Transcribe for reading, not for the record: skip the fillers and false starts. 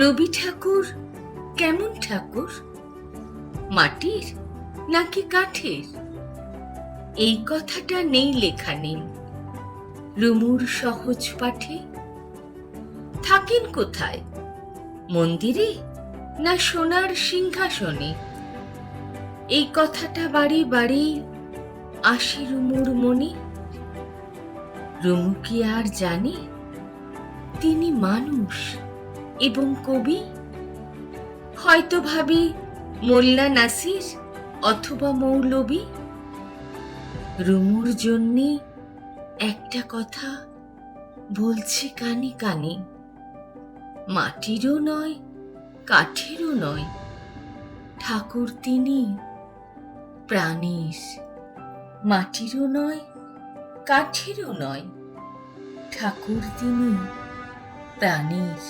রবি ঠাকুর কেমন ঠাকুর? মাটির নাকি কাঠের? এই কথাটা নেই লেখা নেই রুমুর সহজ পাঠে। থাকেন কোথায়, মন্দিরে না সোনার সিংহাসনে? এই কথাটা বাড়ি বাড়ি আসে রুমুর মনে। রুমু কি আর জানে তিনি মানুষ এবং কবি? হয়তো ভাবি মোল্লা নাসির অথবা মৌলবি। রুমুর জন্যে একটা কথা বলছি কানে কানে, মাটিরও নয় কাঠেরও নয়, ঠাকুর তিনি প্রাণীর। মাটিরও নয় কাঠেরও নয়, ঠাকুর তিনি প্রাণীর।